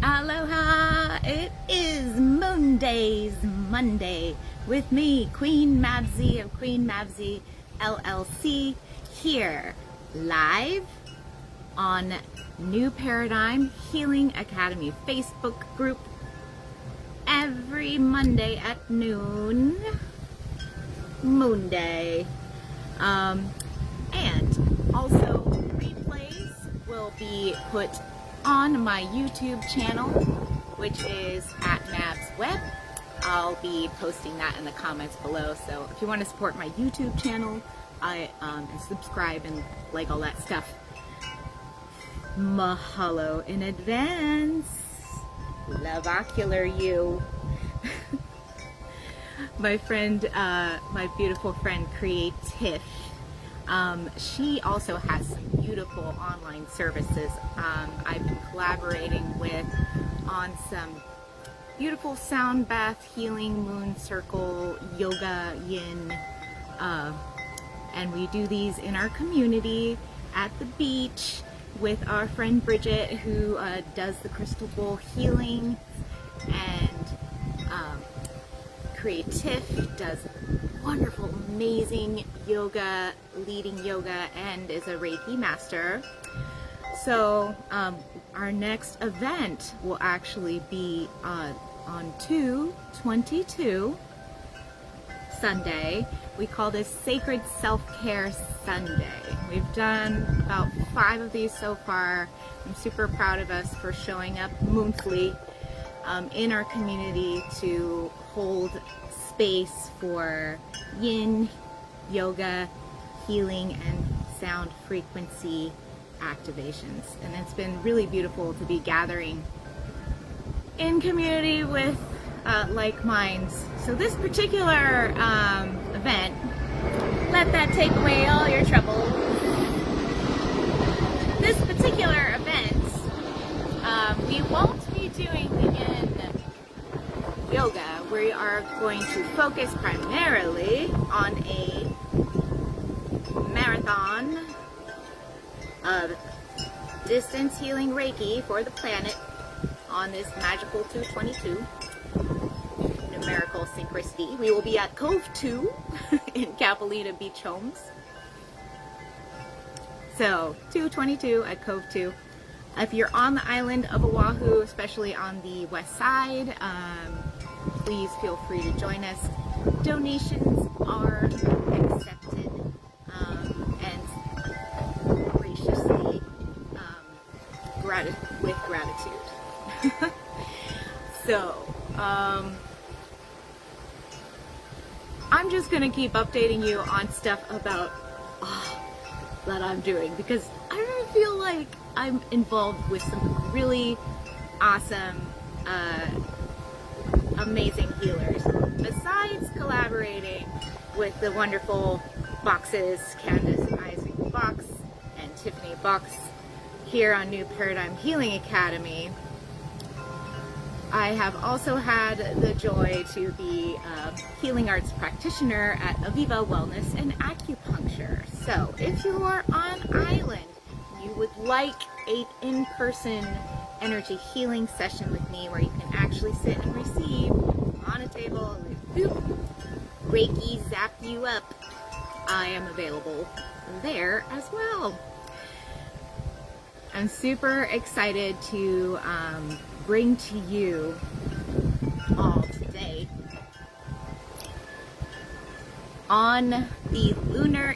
Aloha! It is MoonDaze Monday with me, Queen Mabsy of Queen Mabsy LLC, here live on New Paradigm Healing Academy Facebook group every Monday at noon, Moon Day. And also replays will be put on my YouTube channel, which is at Mabs Web. I'll be posting that in the comments below. So if you want to support my YouTube channel, and subscribe and like all that stuff, mahalo in advance. Love ocular you. My friend, my beautiful friend Creative, she also has some beautiful online services I've been collaborating with on some beautiful sound bath, healing, moon circle, yoga, yin, and we do these in our community at the beach with our friend Bridget, who does the crystal bowl healing, and Creative does wonderful, amazing yoga, leading yoga, and is a Reiki master. So our next event will actually be on 2/22 Sunday. We call this Sacred Self-Care Sunday. We've done about 5 of these so far. I'm super proud of us for showing up monthly in our community to hold space for yin, yoga, healing, and sound frequency activations. And it's been really beautiful to be gathering in community with like minds. So this particular event, let that take away all your troubles. This particular event, we won't be doing the yin yoga. We are going to focus primarily on a marathon of distance healing Reiki for the planet on this magical 2/22 numerical synchronicity. We will be at Cove 2 in Capelina Beach Homes. So 2/22 at Cove 2. If you're on the island of Oahu, especially on the west side, please feel free to join us. Donations are accepted and graciously with gratitude. So I'm just gonna keep updating you on stuff about that I'm doing, because I really feel like I'm involved with some really awesome amazing healers, besides collaborating with the wonderful boxes, Candace and Isaac Box and Tiffany Box here on New Paradigm Healing Academy. I have also had the joy to be a healing arts practitioner at Aviva Wellness and Acupuncture. So if you are on island, you would like an in-person energy healing session with me where you can actually sit and receive on a table, boop, Reiki zap you up, I am available there as well. I'm super excited to bring to you all today on the lunar,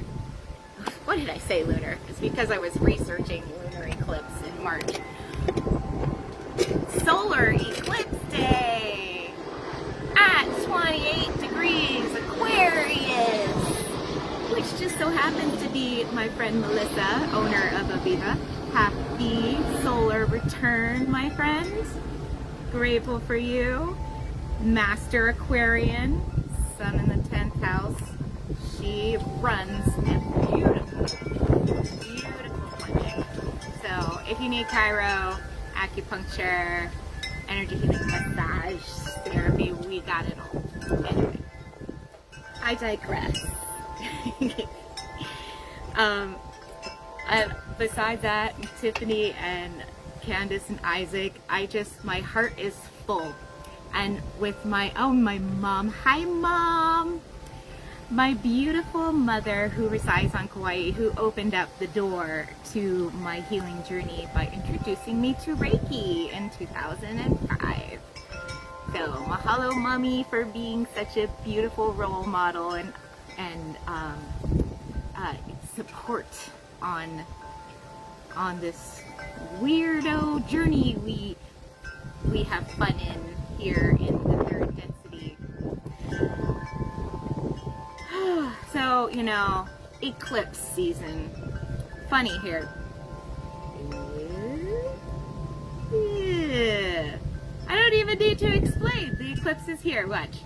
what did I say lunar? It's because I was researching lunar eclipse in March. Solar eclipse day at 28 degrees Aquarius, which just so happens to be my friend Melissa, owner of Aviva. Happy solar return, my friends. Grateful for you. Master Aquarian, sun in the 10th house. She runs a beautiful clinic. So if you need Cairo, acupuncture, energy healing, massage, therapy, we got it all. Anyway, I digress. Besides that, Tiffany and Candace and Isaac. My heart is full. And with my mom, hi mom, my beautiful mother who resides on Kauai, who opened up the door to my healing journey by introducing me to Reiki in 2005. So mahalo mommy for being such a beautiful role model and support on this weirdo journey we have fun in here in the third density. So, you know, eclipse season. Funny here. Yeah. I don't even need to explain. The eclipse is here. Watch.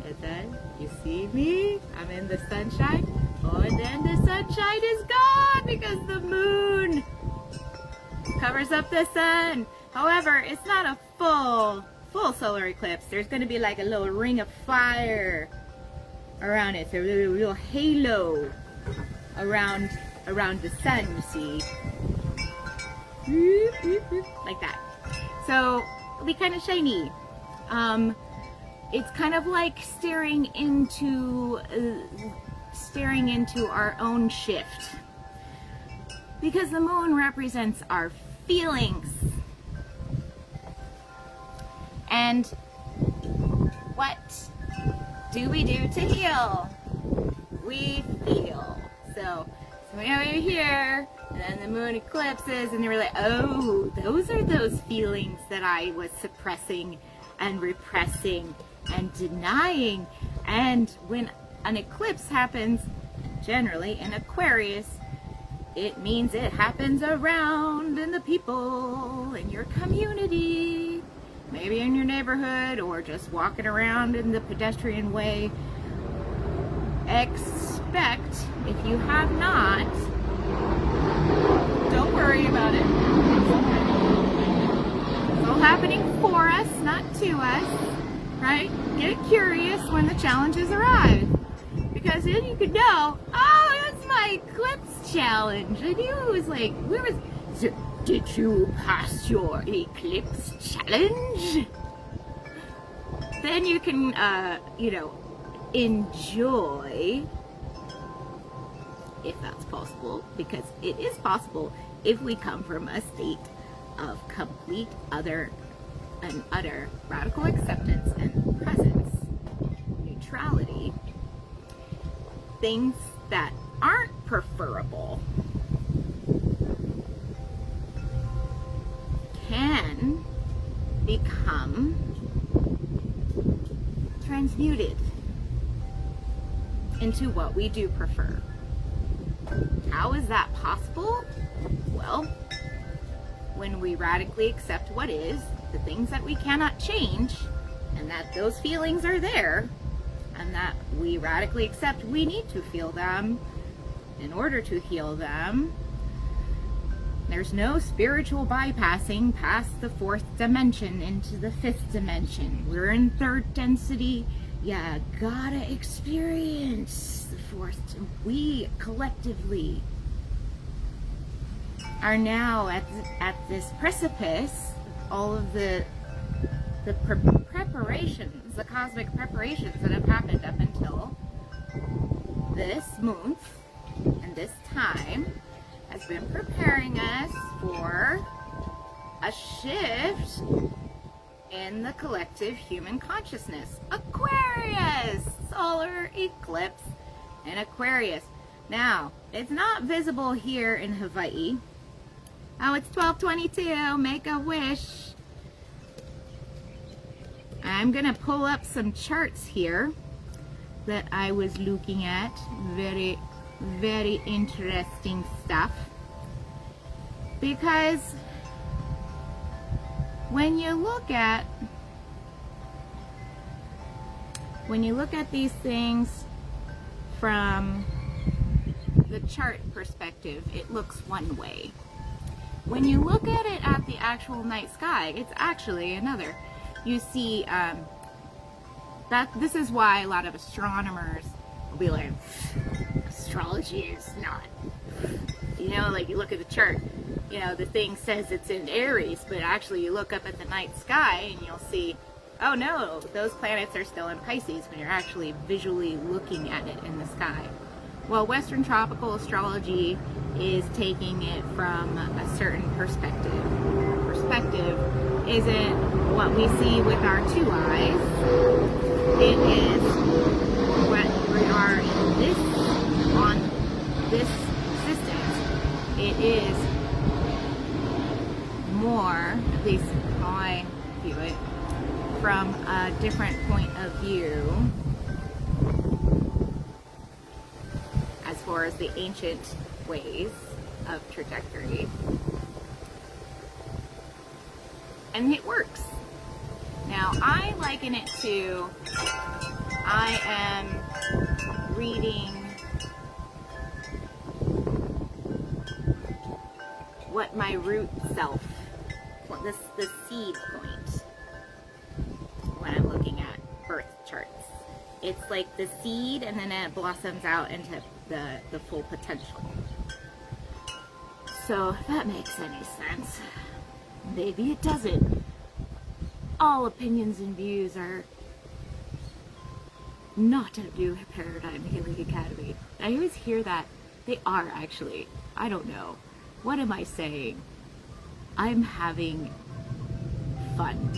And then, you see me? I'm in the sunshine. Oh, and then the sunshine is gone because the moon covers up the sun. However, it's not a full solar eclipse. There's going to be like a little ring of fire around it. So a real halo around the sun, you see. Like that. So it'll be kind of shiny. It's kind of like staring into our own shift, because the moon represents our feelings. And what do we do to heal? We feel. So we're over here, and then the moon eclipses, and they were like, oh, those are those feelings that I was suppressing and repressing and denying. And when an eclipse happens, generally in Aquarius, it means it happens around in the people, in your community, maybe in your neighborhood, or just walking around in the pedestrian way. Expect, if you have not, don't worry about it. It's all happening for us, not to us, right? Get curious when the challenges arrive, because then you could know, oh, that's my eclipse challenge. I knew it was like, where was, did you pass your eclipse challenge? Then you can, enjoy, if that's possible, because it is possible if we come from a state of complete utter radical acceptance and presence, neutrality. Things that aren't preferable can become transmuted into what we do prefer. How is that possible? Well, when we radically accept what is, the things that we cannot change, and that those feelings are there, and that we radically accept we need to feel them in order to heal them. There's no spiritual bypassing past the fourth dimension into the fifth dimension. We're in third density. Yeah, gotta experience the fourth. We collectively are now at this precipice. All of the preparations, the cosmic preparations that have happened up until this month and this time has been preparing us for a shift in the collective human consciousness. Aquarius! Solar eclipse in Aquarius. Now, it's not visible here in Hawaii. Oh, it's 12:22. Make a wish. I'm gonna pull up some charts here that I was looking at. Very, very interesting stuff. Because when you look at these things from the chart perspective, it looks one way. When you look at it at the actual night sky, it's actually another. You see, that this is why a lot of astronomers will be like, astrology is not, like you look at the chart, you know, the thing says it's in Aries, but actually you look up at the night sky and you'll see, oh no, those planets are still in Pisces when you're actually visually looking at it in the sky. Well, Western tropical astrology is taking it from a certain perspective. Perspective isn't what we see with our two eyes. It is what we are in this, on this existence. It is more, at least how I view it, from a different point of view as far as the ancient ways of trajectory. And it works. Now, I liken it to, I am reading what my root self, the seed point, when I'm looking at birth charts. It's like the seed, and then it blossoms out into the full potential. So, if that makes any sense. Maybe it doesn't. All opinions and views are not a new Paradigm Healing Academy. I always hear that. They are, actually. I don't know. What am I saying? I'm having fun.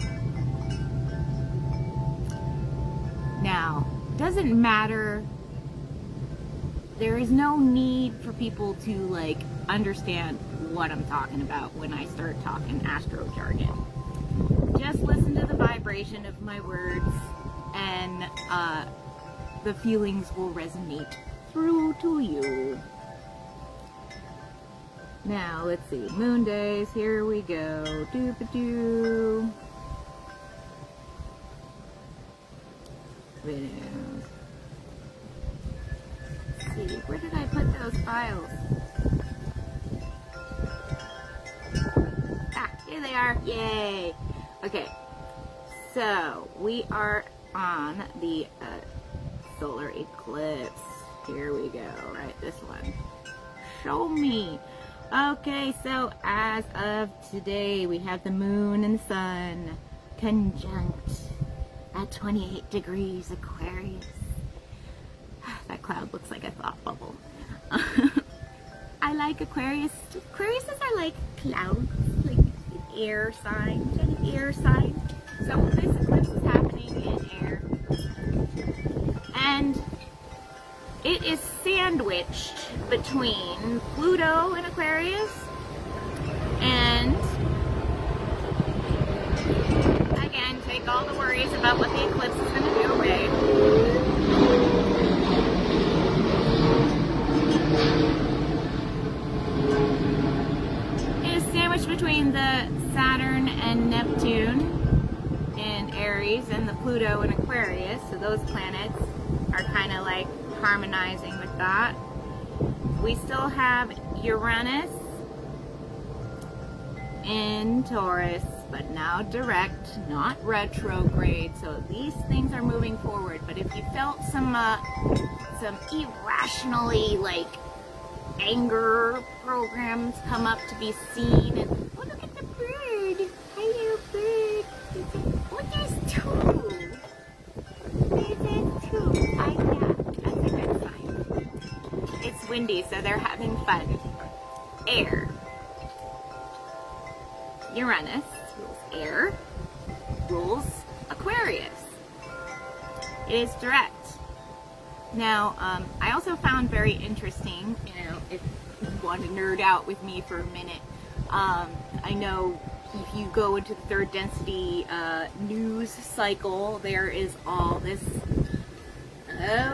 Now, doesn't matter. There is no need for people to like understand what I'm talking about when I start talking astro jargon. Just listen to the vibration of my words, and the feelings will resonate through to you. Now, let's see. MoonDaze, here we go. Doop-a-doo. Videos. Let's see, where did I put those files? Ah, here they are. Yay! Okay, so we are on the solar eclipse. Here we go, right? This one. Show me. Okay, so as of today, we have the moon and the sun conjunct at 28 degrees Aquarius. That cloud looks like a thought bubble. I like Aquarius. Aquariuses are like clouds, like an air sign, an air sign. So this eclipse is happening in air. And it is sandwiched between Pluto in Aquarius and, again, take all the worries about what the eclipse is going to do away. It is sandwiched between the Saturn and Neptune in Aries and the Pluto in Aquarius. So those planets are kind of like harmonizing with that. We still have Uranus in Taurus, but now direct, not retrograde. So these things are moving forward. But if you felt some irrationally like anger programs come up to be seen, and oh, look at the bird! Hello, bird! Oh, there's two! There's two! That's a good sign. It's windy, so they're having fun. Air. Uranus rules air, rules Aquarius. It is direct. Now, I also found very interesting, you know, if you want to nerd out with me for a minute, I know if you go into the third density news cycle, there is all this,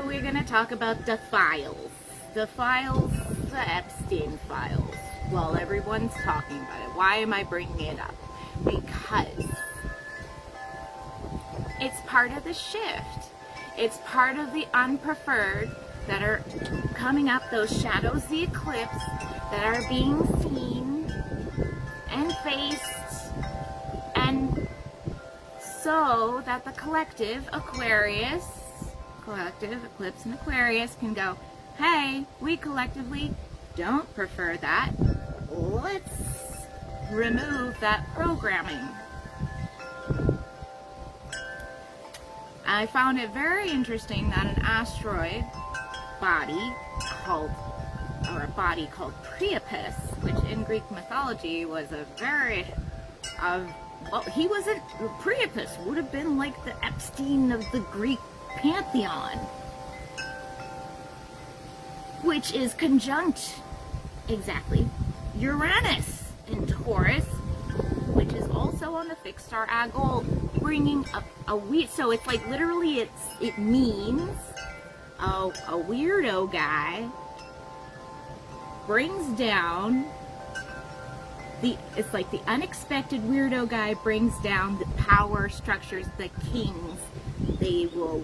we're going to talk about the files. The files, the Epstein files. Well, everyone's talking about it. Why am I bringing it up? Because it's part of the shift. It's part of the unpreferred that are coming up, those shadows, the eclipse, that are being seen and faced, and so that the collective Aquarius, collective eclipse and Aquarius can go, hey, we collectively don't prefer that. Let's remove that programming. I found it very interesting that an asteroid body called, or a body called Priapus, which in Greek mythology was a very, well, he wasn't, Priapus would have been like the Epstein of the Greek pantheon, which is conjunct, exactly, Uranus in Taurus, which is also on the fixed star Algol, bringing up a weird, so it's like literally it means a weirdo guy brings down it's like the unexpected weirdo guy brings down the power structures, the kings. They will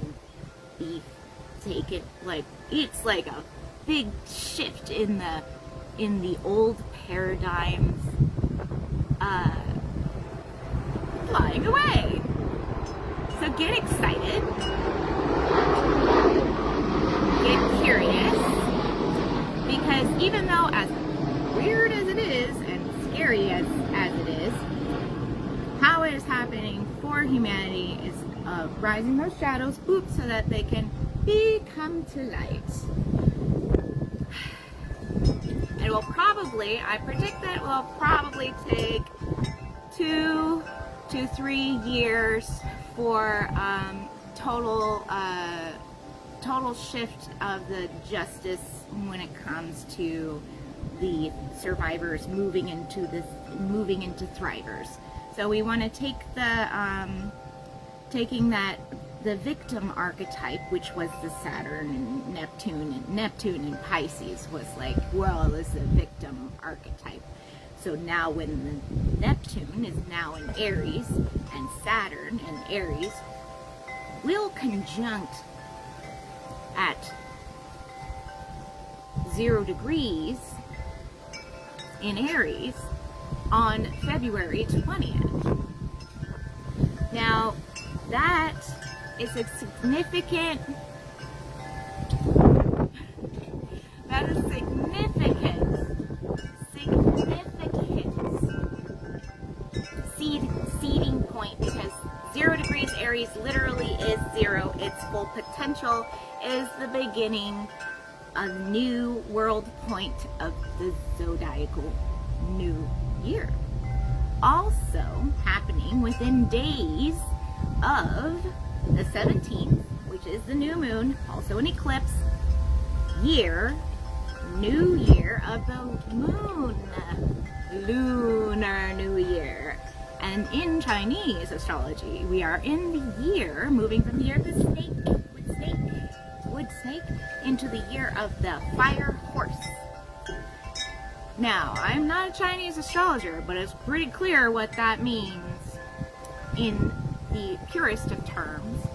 be taken, like, it's like a big shift in the old paradigms, flying away. So get excited, get curious, because even though as weird as it is and scary as it is, how it is happening for humanity is rising those shadows, so that they can come to light. It will probably, I predict that it will probably take 2 to 3 years for total shift of the justice when it comes to the survivors moving into thrivers. So we want to take the victim archetype, which was the Saturn and Neptune and Pisces was like, well, it's the victim archetype. So now when the Neptune is now in Aries and Saturn and Aries will conjunct at 0 degrees in Aries on February 20th. Now that is a significant seeding point, because 0 degrees Aries literally is 0. Its full potential is the beginning, a new world point of the zodiacal new year. Also happening within days of the 17th, which is the new moon, also an eclipse year, new year of the moon, lunar new year. And in Chinese astrology, we are in the year, moving from the year of the wood snake, into the year of the fire horse. Now, I'm not a Chinese astrologer, but it's pretty clear what that means in the purest of terms.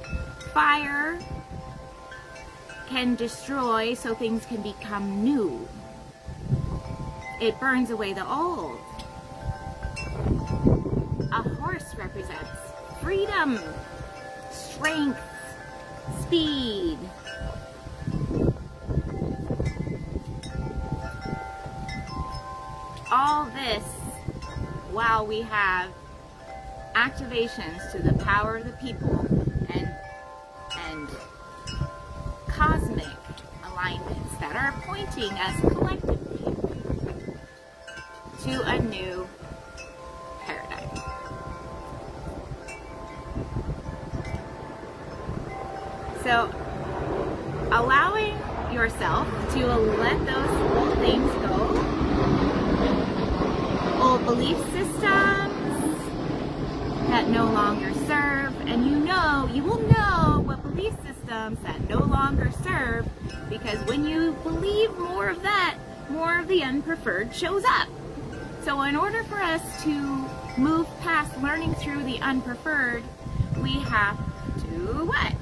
Fire can destroy so things can become new. It burns away the old. A horse represents freedom, strength, speed. All this while we have activations to the power of the people and cosmic alignments that are pointing us collectively to a new paradigm. So allowing yourself to let those old things go, old belief systems that no longer serve, and you will know what belief systems that no longer serve, because when you believe more of that, more of the unpreferred shows up. So in order for us to move past learning through the unpreferred, we have to what?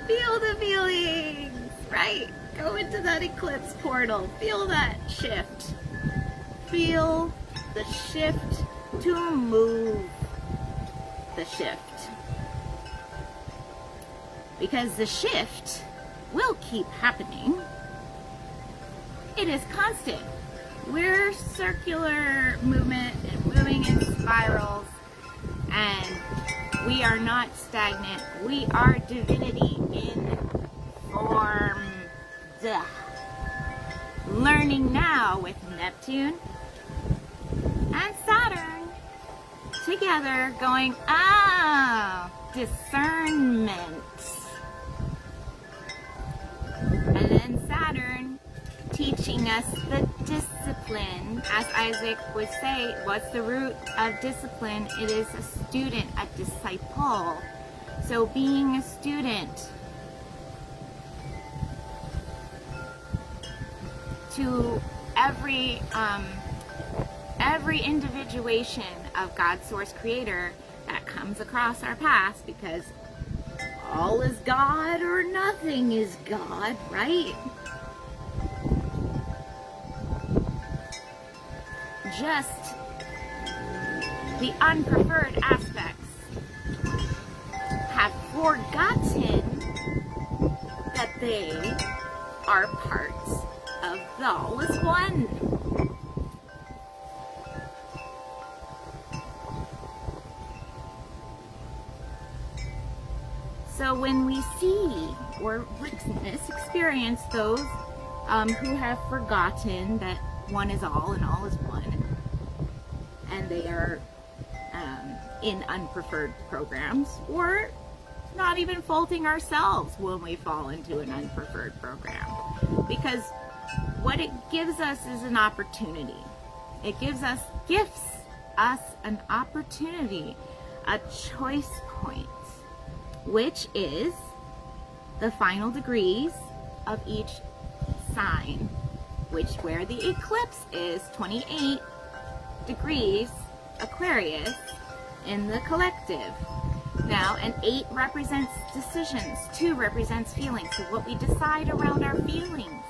Feel the feelings, right? Go into that eclipse portal, feel that shift. Feel the shift to move the shift. Because the shift will keep happening. It is constant. We're circular movement, and moving in spirals, and we are not stagnant. We are divinity informed. Learning now with Neptune and Saturn together, going, discernment. And then Saturn teaching us the discipline. As Isaac would say, what's the root of discipline? It is a student, a disciple. So being a student to every individuation of God's source creator that comes across our path, because all is God or nothing is God, right? Just the unpreferred aspects have forgotten that they are parts of the all is one. So when we see or witness, experience those who have forgotten that one is all and all is one, and they are in unpreferred programs, or not even faulting ourselves when we fall into an unpreferred program, because what it gives us is an opportunity. It gifts us an opportunity, a choice point, which is the final degrees of each sign, where the eclipse is 28 degrees Aquarius in the collective. Now, an 8 represents decisions, 2 represents feelings. So what we decide around our feelings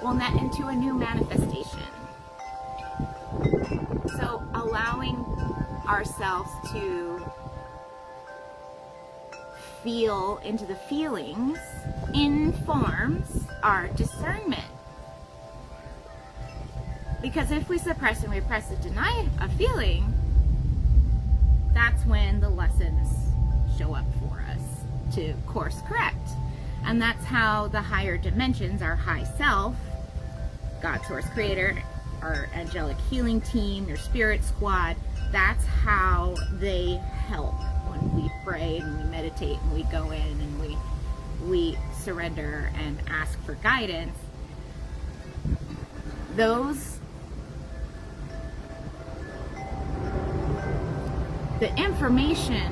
will net into a new manifestation. So allowing ourselves to feel into the feelings informs our discernment. Because if we suppress and repress and deny a feeling, that's when the lessons show up for us to course correct. And that's how the higher dimensions, our high self, God source creator, our angelic healing team, your spirit squad, that's how they help when we pray and we meditate and we go in and we surrender and ask for guidance. The information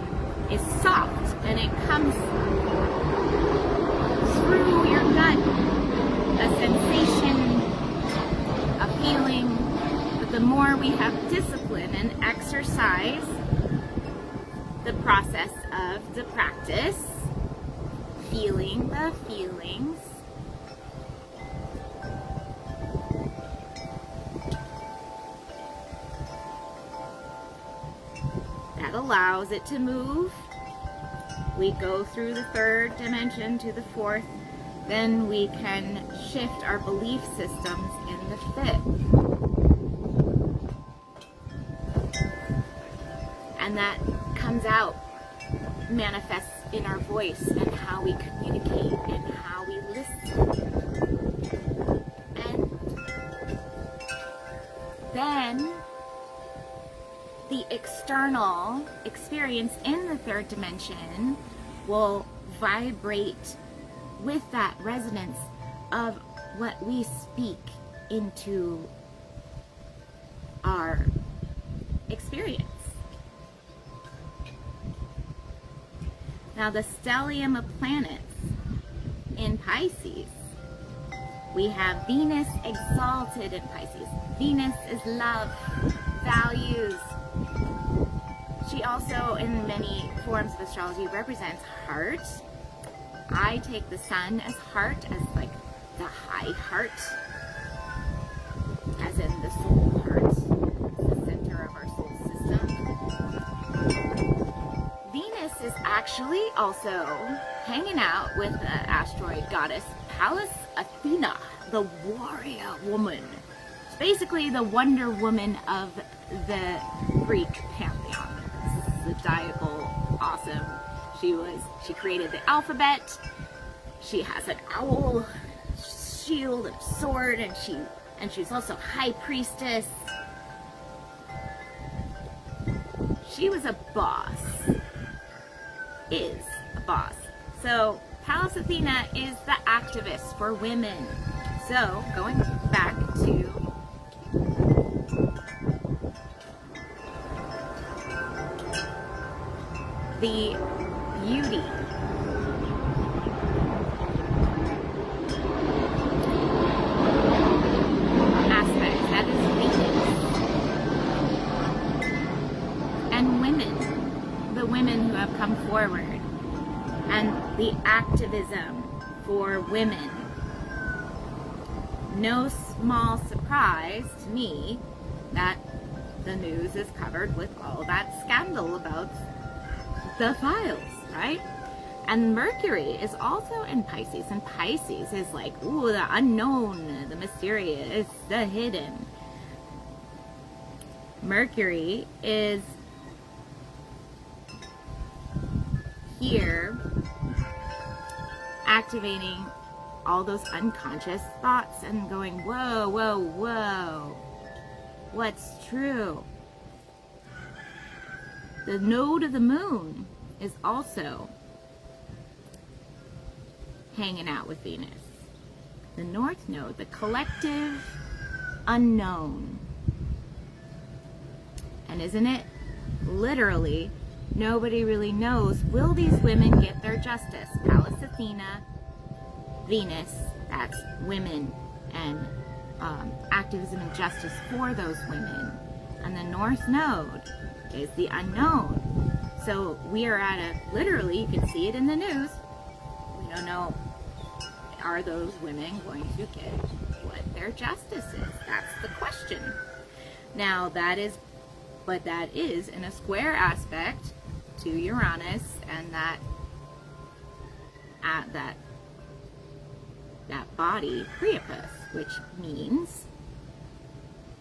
is soft and it comes through your gut, a sensation, a feeling. But the more we have discipline and exercise the process of the practice, feeling the feelings, that allows it to move. We go through the 3rd dimension to the 4th, then we can shift our belief systems in the 5th. And that comes out, manifests in our voice and how we communicate and how we listen. And then the external experience in the 3rd dimension will vibrate with that resonance of what we speak into our experience. Now, the stellium of planets in Pisces, we have Venus exalted in Pisces. Venus is love, values. She also, in many forms of astrology, represents heart. I take the sun as heart, as like the high heart, as in the soul heart, the center of our soul system. Venus is actually also hanging out with the asteroid goddess Pallas Athena, the warrior woman. It's basically the Wonder Woman of the Greek pantheon. Zodiacal, awesome. She created the alphabet. She has an owl shield and sword, and she's also high priestess. She was a boss. Is a boss. So Pallas Athena is the activist for women. So going back to the beauty aspect, that is Venus. And women, the women who have come forward, and the activism for women. No small surprise to me that the news is covered with all that scandal about the files, right? And Mercury is also in Pisces, and Pisces is like, ooh, the unknown, the mysterious, the hidden. Mercury is here activating all those unconscious thoughts and going, whoa, whoa, whoa, what's true? The node of the moon is also hanging out with Venus. The north node, the collective unknown. And isn't it literally, nobody really knows, will these women get their justice? Pallas Athena, Venus, that's women, and activism and justice for those women. And the north node is the unknown. So we are at a, literally, you can see it in the news. We don't know, are those women going to get what their justice is? That's the question. Now that is, but that is in a square aspect to Uranus and that body, Priapus, which means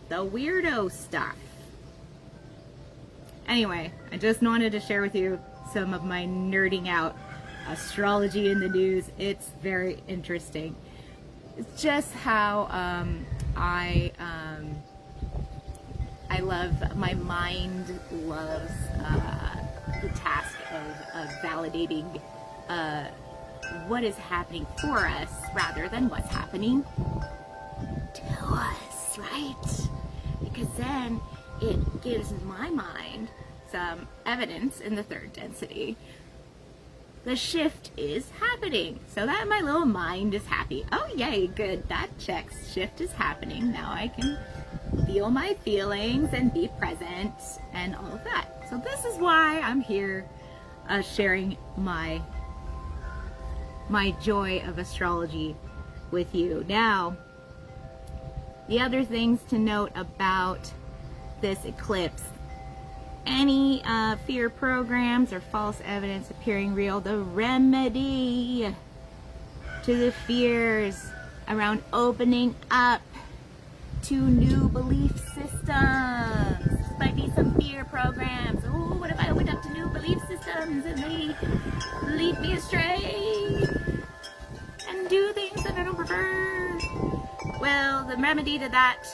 the weirdo stuff. Anyway, I just wanted to share with you some of my nerding out astrology in the news. It's very interesting. It's just how I love, my mind loves the task of validating what is happening for us rather than what's happening to us, right? Because then it gives my mind some evidence in the third density. The shift is happening, so that my little mind is happy. Oh yay, good, that checks. Shift is happening. Now I can feel my feelings and be present and all of that. So this is why I'm here sharing my joy of astrology with you. Now, the other things to note about this eclipse: any fear programs or false evidence appearing real, the remedy to the fears around opening up to new belief systems. This might be some fear programs. Oh, what if I opened up to new belief systems and they lead me astray and do things that I don't prefer? Well, the remedy to that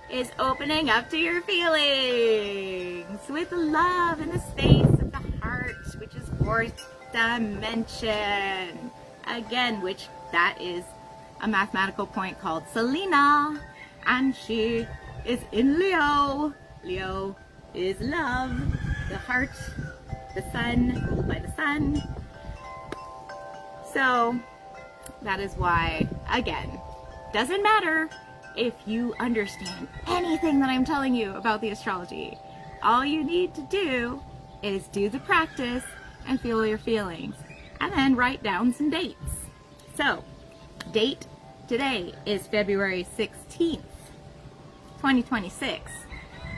is opening up to your feelings with love in the space of the heart, which is fourth dimension. Again, which that is a mathematical point called Selena, and she is in Leo. Leo is love, the heart, the sun, ruled by the sun. So that is why, again, doesn't matter if you understand anything that I'm telling you about the astrology. All you need to do is do the practice and feel your feelings, and then write down some dates. So, date today is February 16th, 2026.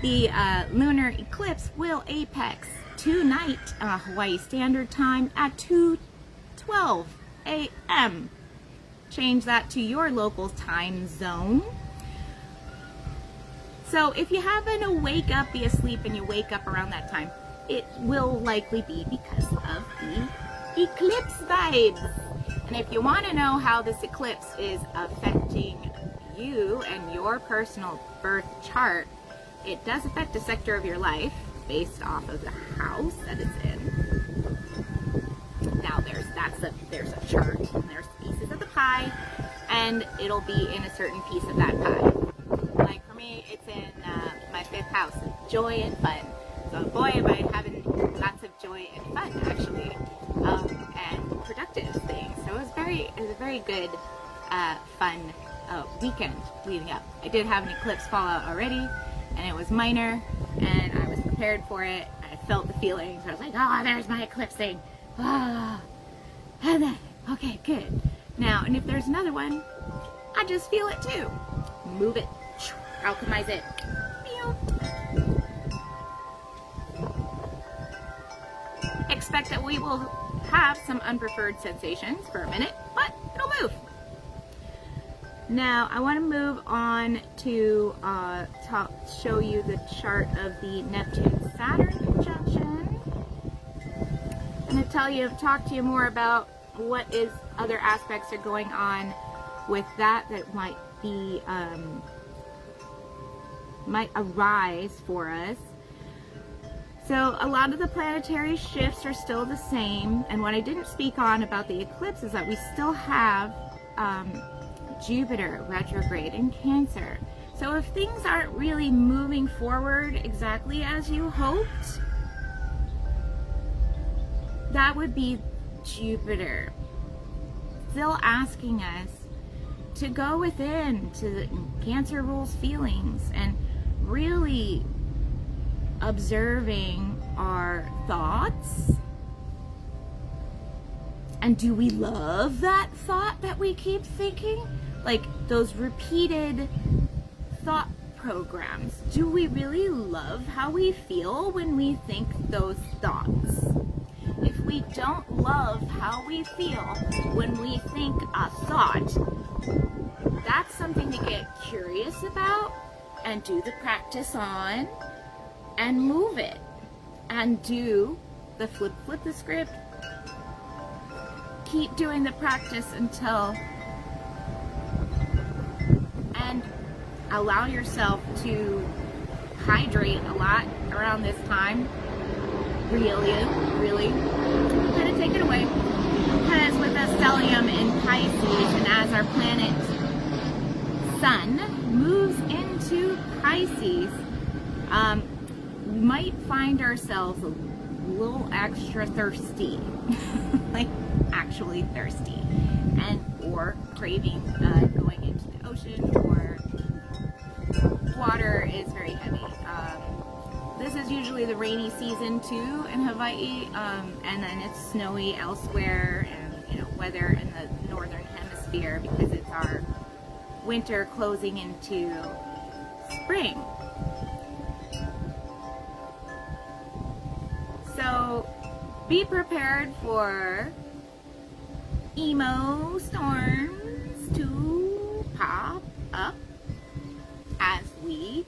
The lunar eclipse will apex tonight, Hawaii Standard Time at 2:12 a.m. Change that to your local time zone. So if you happen to wake up, be asleep, and you wake up around that time, it will likely be because of the eclipse vibes. And if you want to know how this eclipse is affecting you and your personal birth chart, it does affect a sector of your life based off of the house that it's in. Now there's a chart, and there's pieces of the pie, and it'll be in a certain piece of that pie. Like for me, it's in my 5th house, joy and fun. So boy, am I having lots of joy and fun actually, and productive things. So it was a very good, fun weekend leading up. I did have an eclipse fallout already, and it was minor, and I was prepared for it. I felt the feelings. I was like, oh, there's my eclipse thing. Ah. And then, okay, good. Now, and if there's another one, I just feel it too. Move it, alchemize it. Expect that we will have some unpreferred sensations for a minute, but it'll move. Now, I want to move on to show you the chart of the Neptune-Saturn conjunction. I'm going to talk to you more about what other aspects are going on with that might be, might arise for us. So a lot of the planetary shifts are still the same, and what I didn't speak on about the eclipse is that we still have Jupiter retrograde in Cancer. So if things aren't really moving forward exactly as you hoped, that would be Jupiter still asking us to go within, to Cancer rules feelings, and really observing our thoughts. And do we love that thought that we keep thinking? Like those repeated thought programs. Do we really love how we feel when we think those thoughts? If we don't love how we feel when we think a thought, that's something to get curious about and do the practice on and move it and do the flip the script. Keep doing the practice until, and allow yourself to hydrate a lot around this time. Really kind of take it away, because with a stellium in Pisces, and as our planet Sun moves into Pisces, we might find ourselves a little extra thirsty, like actually thirsty, and or craving going into the ocean, or water is very heavy. This is usually the rainy season too in Hawaii, and then it's snowy elsewhere, and weather in the northern hemisphere because it's our winter closing into spring. So be prepared for emo storms to pop up as we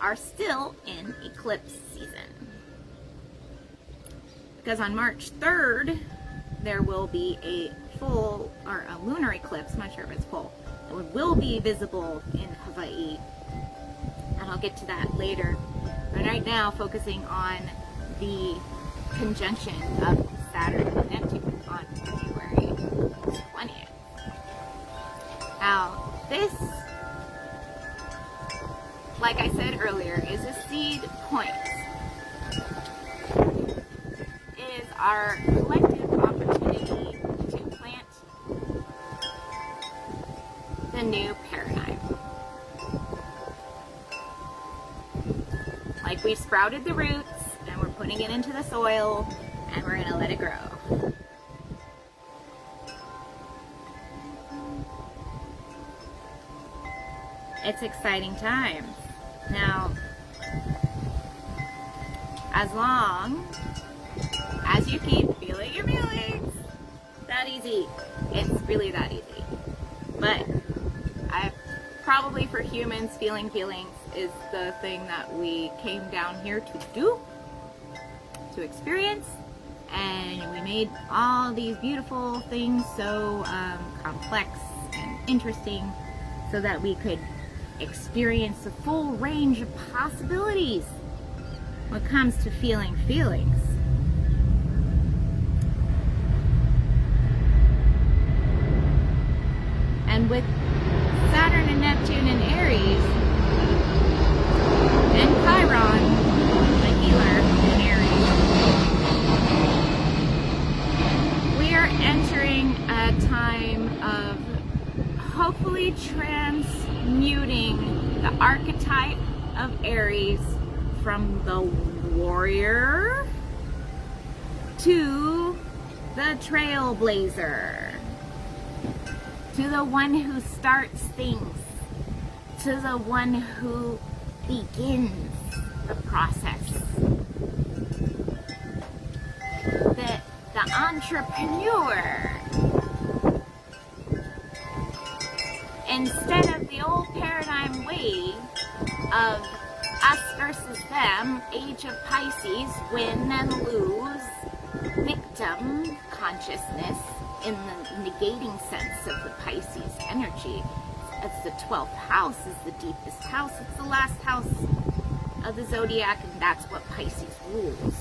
are still in eclipse season. Because on March 3rd, there will be a full, or a lunar eclipse, I'm not sure if it's full, it will be visible in Hawaii, and I'll get to that later. But right now, focusing on the conjunction of Saturn and Neptune on February 20th. Now, this, like I said earlier, is a seed point. It is our collective opportunity to plant the new paradigm. Like we've sprouted the roots, and we're putting it into the soil, and we're gonna let it grow. It's exciting times. Now, as long as you keep feeling your feelings, that easy. It's really that easy. But I've probably for humans, feeling feelings is the thing that we came down here to do, to experience. And we made all these beautiful things so complex and interesting so that we could experience the full range of possibilities when it comes to feeling feelings. And with Saturn and Neptune and Aries and Chiron, the healer in Aries, we are entering a time of hopefully transmuting the archetype of Aries from the warrior to the trailblazer, to the one who starts things, to the one who begins the process, the entrepreneur. Instead of the old paradigm way of us versus them, age of Pisces, win and lose, victim consciousness in the negating sense of the Pisces energy. It's the 12th house, is the deepest house, it's the last house of the zodiac, and that's what Pisces rules.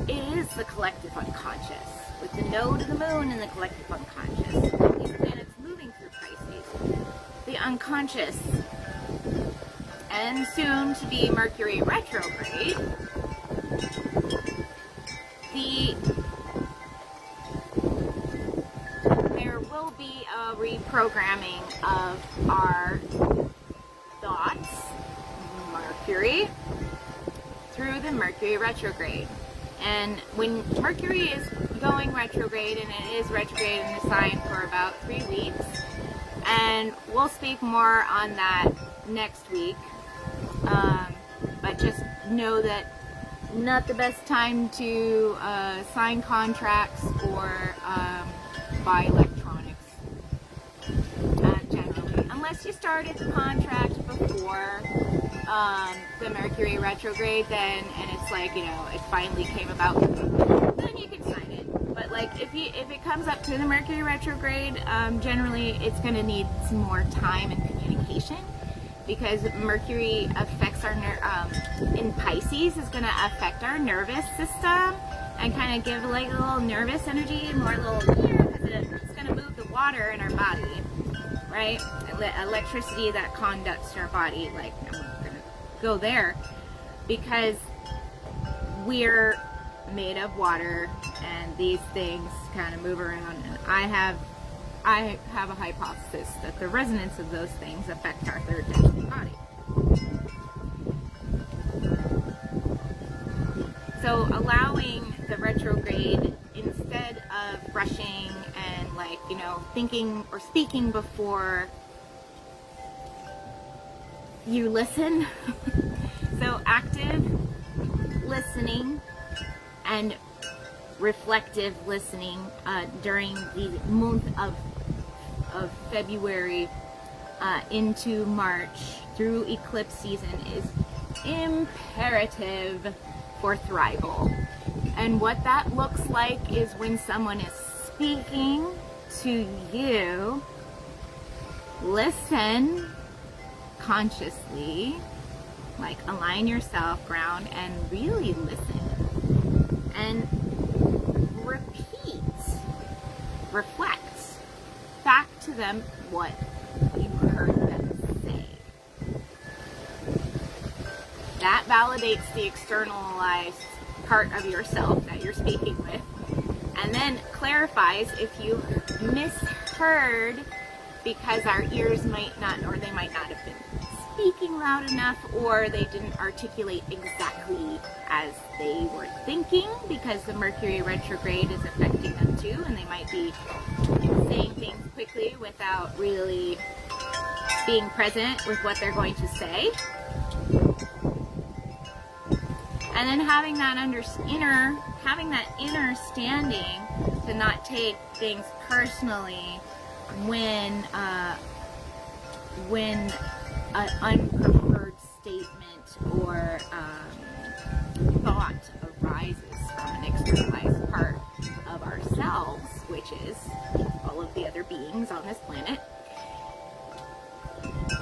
It is the collective unconscious, with the node of the moon in the collective unconscious. These planets moving through Pisces, the unconscious, and soon to be Mercury retrograde, there will be a reprogramming of our thoughts, Mercury, through the Mercury retrograde. And when Mercury is going retrograde, and it is retrograde in the sign for about 3 weeks, and we'll speak more on that next week, but just know that not the best time to sign contracts or buy electronics, generally, unless you started the contract before the Mercury retrograde, then, and it's like, you know, it finally came about, then you can sign it. But like, if it comes up to the Mercury retrograde, generally it's going to need some more time and communication, because Mercury affects our in Pisces is going to affect our nervous system and kind of give like a little nervous energy, more little, because it's going to move the water in our body, right? Electricity that conducts our body. Like, I'm going to go there because we're made of water, and these things kind of move around, and I have a hypothesis that the resonance of those things affect our third density body. So allowing the retrograde, instead of rushing and, like, you know, thinking or speaking before you listen, so active listening and reflective listening during the month of February into March through eclipse season is imperative for thrival. And what that looks like is when someone is speaking to you, listen consciously, like align yourself, ground, and really listen. And reflect back to them what you heard them say. That validates the externalized part of yourself that you're speaking with, and then clarifies if you misheard, because our ears might not, or they might not have been speaking loud enough, or they didn't articulate exactly as they were thinking, because the Mercury retrograde is affecting them too, and they might be saying things quickly without really being present with what they're going to say. And then having that inner standing to not take things personally, when an unpreferred statement or thought arises from an externalized part of ourselves, which is all of the other beings on this planet.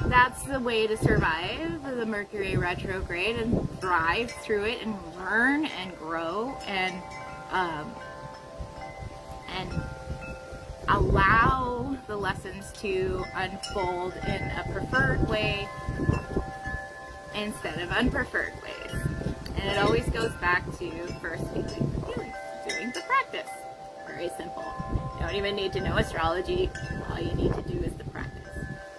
That's the way to survive the Mercury retrograde and thrive through it and learn and grow and allow the lessons to unfold in a preferred way instead of unpreferred ways. And it always goes back to first feeling the feelings, doing the practice. Very simple. You don't even need to know astrology. All you need to do is the practice.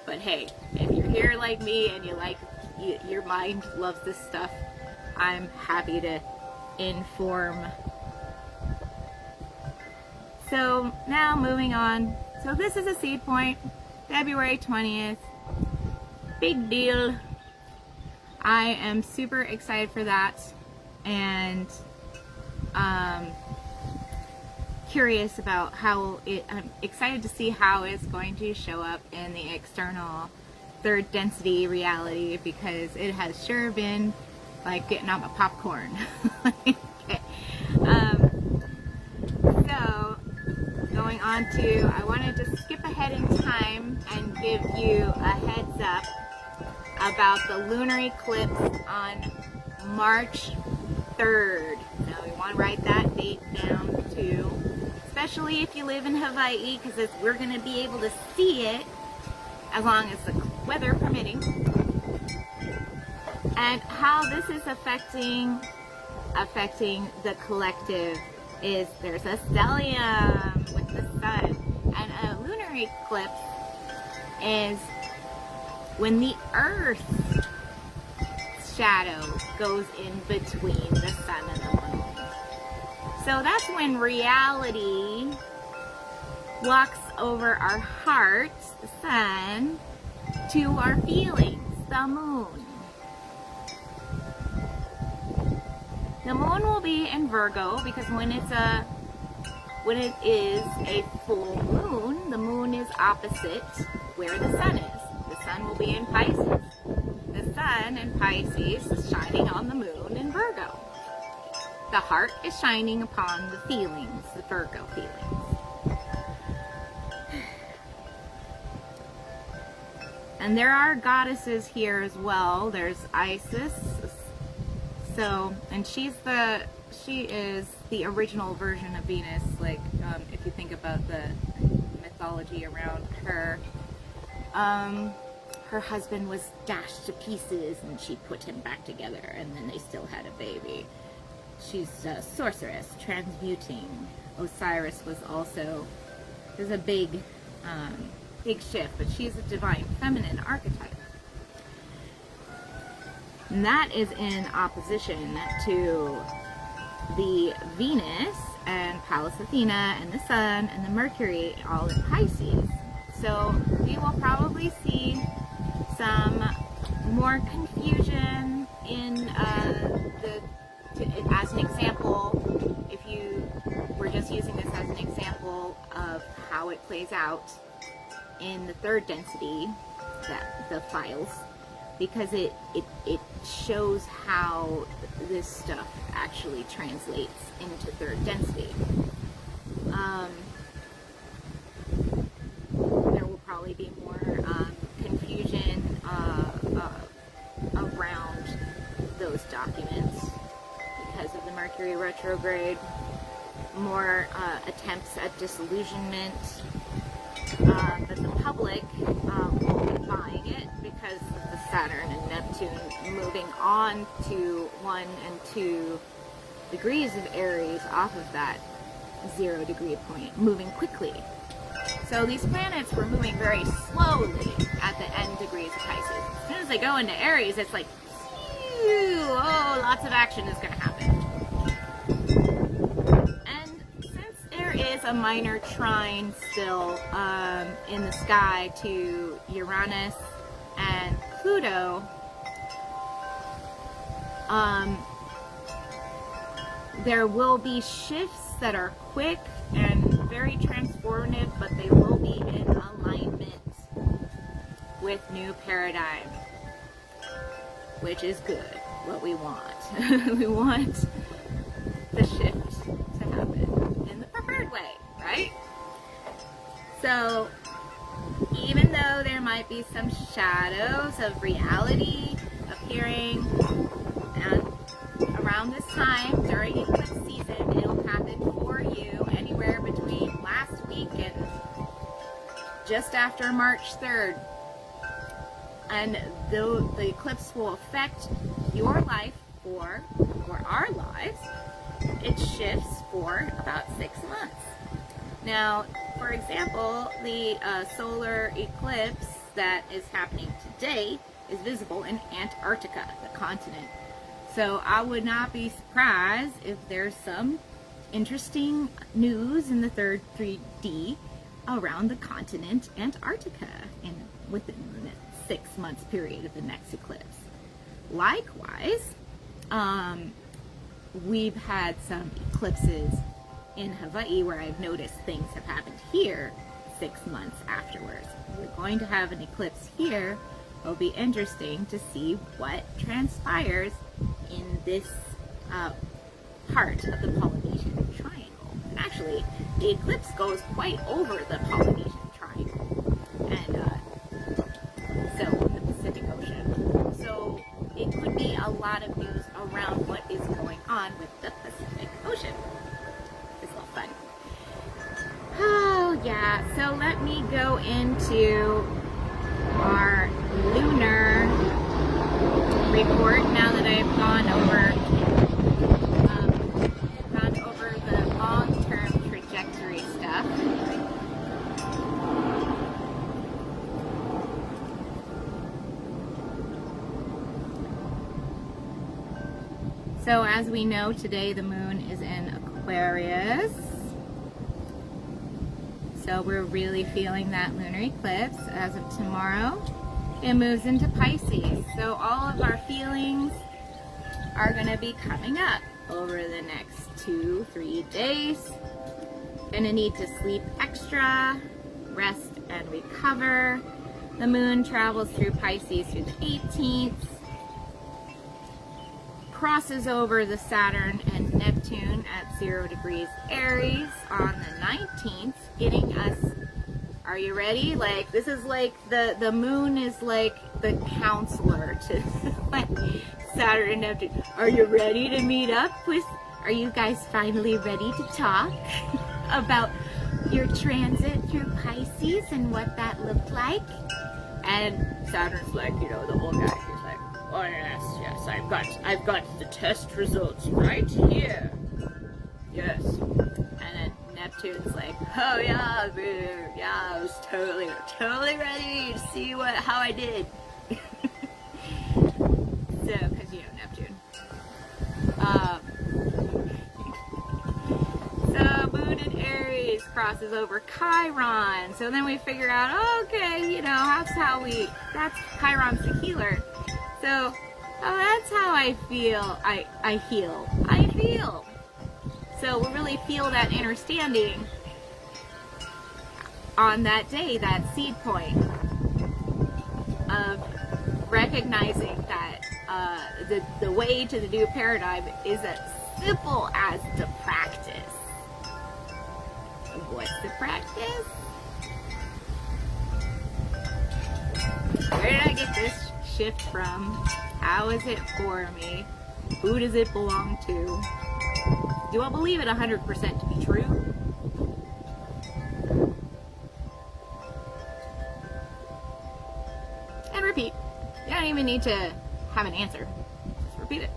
But hey, if you're here like me and your mind loves this stuff, I'm happy to inform. So now moving on. So this is a seed point, February 20th. Big deal. I am super excited for that, and curious about how I'm excited to see how it's going to show up in the external third density reality, because it has sure been like getting on my popcorn. Okay. So going on to, I wanted to skip ahead in time and give you a heads up about the lunar eclipse on March 3rd. Now we want to write that date down too, especially if you live in Hawaii, because we're going to be able to see it as long as the weather permitting. And how this is affecting the collective is there's a stellium with the sun, and a lunar eclipse is when the Earth's shadow goes in between the sun and the moon. So that's when reality walks over our hearts, the sun, to our feelings, the moon. The moon will be in Virgo, because when it is a full moon, the moon is opposite where the sun is. The sun will be in Pisces. The sun in Pisces is shining on the moon in Virgo. The heart is shining upon the feelings, the Virgo feelings. And there are goddesses here as well. There's Isis. So, and she is the original version of Venus. Like, if you think about the mythology around her, her husband was dashed to pieces and she put him back together, and then they still had a baby. She's a sorceress, transmuting. Osiris was also, there's a big shift, but she's a divine feminine archetype. And that is in opposition to the Venus and Pallas Athena and the Sun and the Mercury all in Pisces. So we will probably see some more confusion in as an example, if you were just using this as an example of how it plays out in the third density, the files, because it shows how this stuff actually translates into third density. There will probably be more confusion around those documents because of the Mercury retrograde, more attempts at disillusionment, but the public won't be buying it because of the Saturn and Neptune moving on to 1 and 2 degrees of Aries off of that 0 degree point, moving quickly. So these planets were moving very slowly at the end degrees of Pisces. As soon as they go into Aries, it's like, oh, lots of action is going to happen. And since there is a minor trine still in the sky to Uranus and Pluto, there will be shifts that are quick and very transformative, but they will be in alignment with new paradigm, which is good, what we want. We want the shift to happen in the preferred way, right? So even though there might be some shadows of reality appearing, and around this time during eclipse season, it'll happen for you anywhere between last week and just after March 3rd. And though the eclipse will affect your life or our lives, it shifts for about 6 months. Now, for example, the solar eclipse that is happening today is visible in Antarctica, the continent. So I would not be surprised if there's some interesting news in the third 3D around the continent Antarctica within the next 6 months period of the next eclipse. Likewise, we've had some eclipses in Hawaii where I've noticed things have happened here 6 months afterwards. We're going to have an eclipse here. It'll be interesting to see what transpires in this part of the Polynesian Triangle. And actually, the eclipse goes quite over the Polynesian Triangle and so the Pacific Ocean. So it could be a lot of news around what is going on with the Pacific Ocean. It's a little fun. Oh yeah, so let me go into our lunar report now that I've gone over the long-term trajectory stuff. So as we know, today the moon is in Aquarius. So we're really feeling that lunar eclipse. As of tomorrow, it moves into Pisces. So all of our feelings are going to be coming up over the next 2-3 days. Gonna need to sleep extra, rest and recover. The moon travels through Pisces through the 18th, crosses over the Saturn and Neptune at 0 degrees Aries on the 19th, getting us, are you ready? Like, this is like the moon is like the counselor to like Saturn and Neptune. Are you ready to meet up with, are you guys finally ready to talk about your transit through Pisces and what that looked like? And Saturn's like, you know, the old guy, he's like, oh yes, I've got the test results right here. Yes. And then Neptune's like, oh yeah, dude, yeah, I was totally ready to see how I did. So, because you know Neptune. So moon in Aries crosses over Chiron. So then we figure out, okay, you know, that's Chiron's the healer. So, that's how I feel. I feel. So we really feel that inner standing on that day, that seed point of recognizing that the way to the new paradigm is as simple as the practice. What's the practice? Where did I get this shift from? How is it for me? Who does it belong to? Do I believe it 100% to be true? And repeat. You don't even need to have an answer. Just repeat it.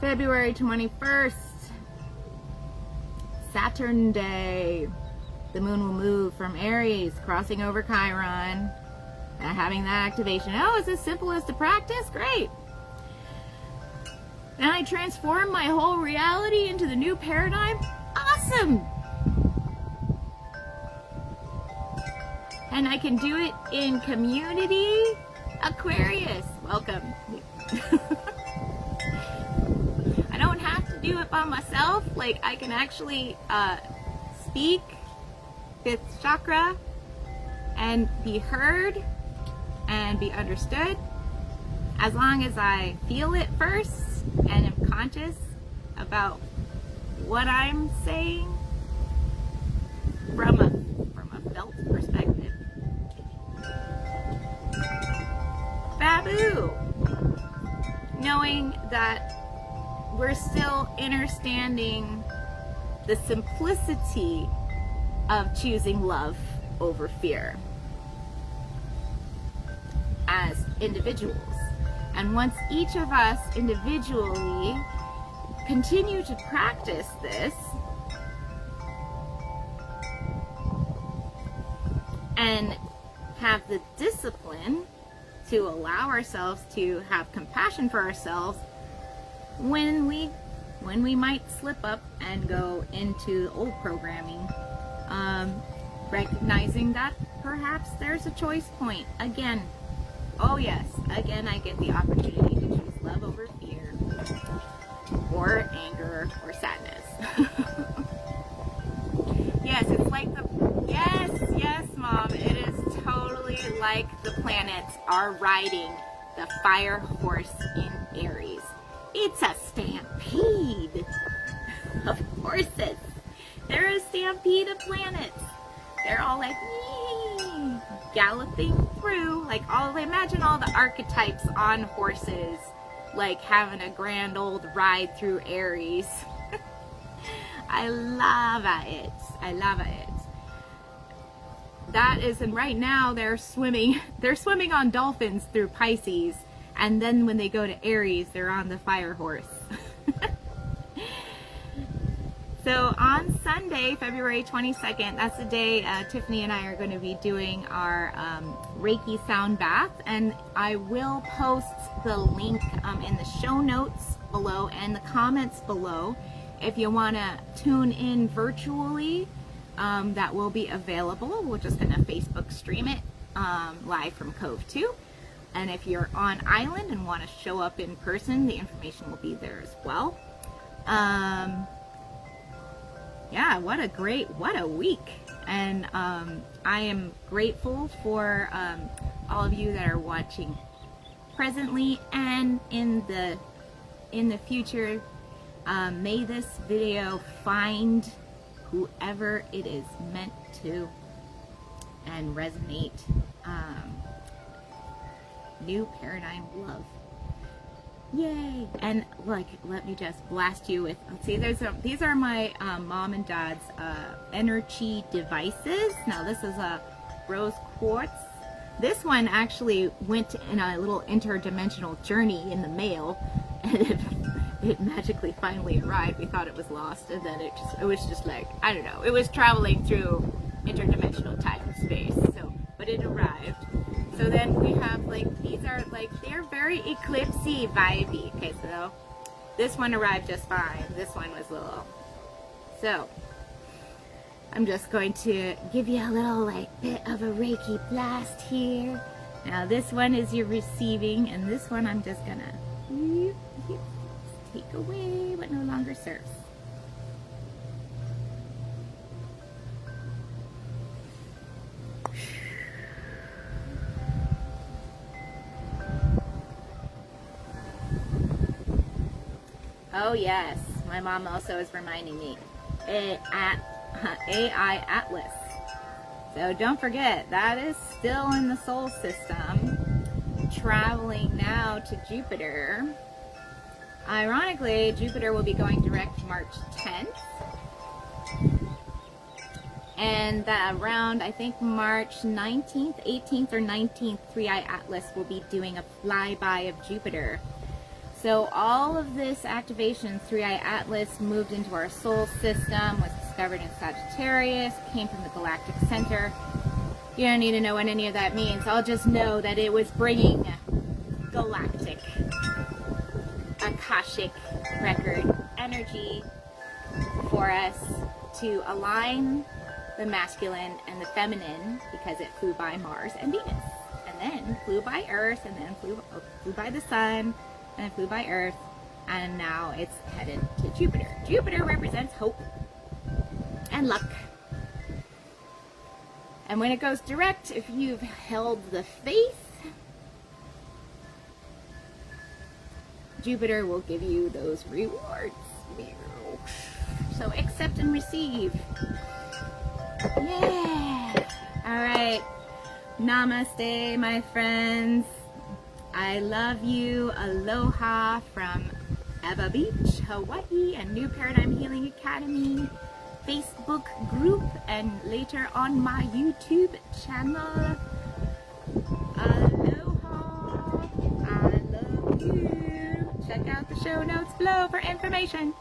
February 21st, Saturn Day. The moon will move from Aries, crossing over Chiron, and having that activation. Oh, it's as simple as the practice? Great. And I transform my whole reality into the new paradigm? Awesome. And I can do it in community. Aquarius, welcome. I don't have to do it by myself. Like, I can actually speak 5th chakra and be heard and be understood. As long as I feel it first and am conscious about what I'm saying from a felt perspective. Babu! Knowing that we're still understanding the simplicity of choosing love over fear as individuals. And once each of us individually continue to practice this and have the discipline to allow ourselves to have compassion for ourselves when we might slip up and go into old programming, recognizing that perhaps there's a choice point again. Oh yes, again I get the opportunity to choose love over fear, or anger, or sadness. Yes, it's like yes, Mom, it is totally like the planets are riding the fire horse in Aries. It's a stampede of horses. They're a stampede of planets. They're all like galloping through, like imagine all the archetypes on horses, like having a grand old ride through Aries. I love it. I love it. That is, and right now they're swimming on dolphins through Pisces, and then when they go to Aries, they're on the fire horse. So on Sunday, February 22nd, that's the day Tiffany and I are going to be doing our Reiki sound bath, and I will post the link in the show notes below and the comments below. If you want to tune in virtually, that will be available. We're just going to Facebook stream it live from Cove 2. And if you're on island and want to show up in person, the information will be there as well. Yeah, what a week. And I am grateful for all of you that are watching presently and in the future. May this video find whoever it is meant to and resonate. New paradigm love. Yay! And like, let me just blast you with, let's see, these are my mom and dad's energy devices. Now this is a rose quartz. This one actually went in a little interdimensional journey in the mail, and it magically finally arrived. We thought it was lost, and then it was just like, I don't know, it was traveling through interdimensional time and space. So, but it arrived. So then we have like, these are like, they're very eclipsey vibey. Okay, so this one arrived just fine. This one was a little. So I'm just going to give you a little like bit of a Reiki blast here. Now this one is your receiving, and this one I'm just gonna take away what no longer serves. Oh yes, my mom also is reminding me. AI Atlas. So don't forget, that is still in the solar system, traveling now to Jupiter. Ironically, Jupiter will be going direct March 10th. And that around, I think, March 19th, 18th, or 19th, 3i Atlas will be doing a flyby of Jupiter. So all of this activation, 3i Atlas, moved into our solar system, was discovered in Sagittarius, came from the galactic center. You don't need to know what any of that means. I'll just know that it was bringing galactic, Akashic record energy for us to align the masculine and the feminine, because it flew by Mars and Venus, and then flew by Earth, and then flew by the Sun, and it flew by Earth, and now it's headed to Jupiter. Jupiter represents hope and luck. And when it goes direct, if you've held the faith, Jupiter will give you those rewards. So accept and receive. Yeah. All right. Namaste, my friends. I love you. Aloha from Eva Beach, Hawaii, and New Paradigm Healing Academy Facebook group, and later on my YouTube channel. Aloha. I love you. Check out the show notes below for information.